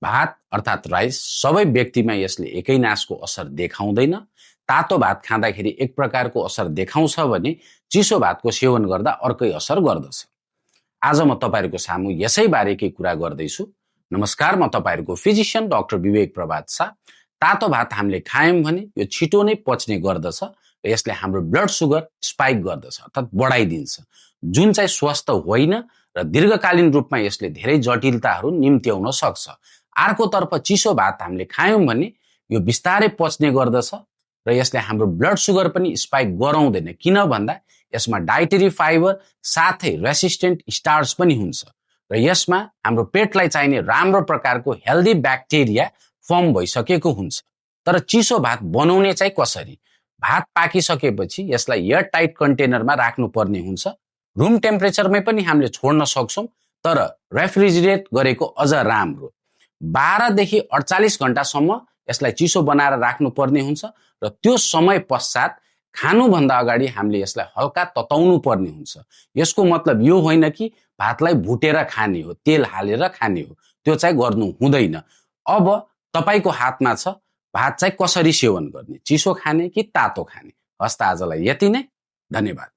भात अर्थात् राइस सबै व्यक्तिमा यसले एकै नासको असर देखाउँदैन। तातो भात खाँदाखेरि एक प्रकारको असर देखाउँछ भने चिसो भातको सेवन गर्दा अर्कै असर गर्दछ। आज म तपाईहरुको सामु यसै बारेकै कुरा गर्दैछु। नमस्कार, म तपाईहरुको फिजिशियन डाक्टर विवेक प्रभात शाह। तातो भात हामीले खायौं भने यो छिटो नै पच्ने गर्दछ र यसले हाम्रो ब्लड सुगर स्पाइक गर्दछ अर्थात् बढाइदिन्छ, जुन चाहिँ स्वस्थ होइन र दीर्घकालीन रूपमा यसले धेरै जटिलताहरू निम्त्याउन सक्छ। अर्कोतर्फ चिसो भात हामीले खायौं भने यो बिस्तारै पच्ने गर्दछ र यसले हाम्रो ब्लड सुगर पनि स्पाइक गराउँदैन, किन भन्दा यसमा डाइटरी फाइबर साथै रेसिस्टेन्ट स्टार्च पनि हुन्छ र यसमा हाम्रो पेटलाई चाहिने राम्रो प्रकारको हेल्दी ब्याक्टेरिया फर्म भइसकेको हुन्छ। तर चिसो भात बनाउने चाहिँ कसरी? भात पाकिसकेपछि यसलाई एयर टाइट कन्टेनरमा राख्नुपर्ने हुन्छ। रुम टेम्परेचरमै पनि हामीले छोड्न सक्छौं, तर रेफ्रिजरेट गरेको अझ राम्रो। 12 देखि 48 घण्टासम्म यसलाई चिसो बनाएर राख्नुपर्ने हुन्छ र त्यो समय पश्चात खानुभन्दा अगाडि हामीले यसलाई हल्का तताउनु पर्ने हुन्छ। यसको मतलब यो होइन कि भातलाई भुटेर खाने हो, तेल हालेर खाने हो, त्यो चाहिँ गर्नु हुँदैन। अब तपाईको हातमा छ भात चाहिँ कसरी सेवन गर्ने, चिसो खाने कि तातो खाने। हस्त आजलाई यति नै, धन्यवाद।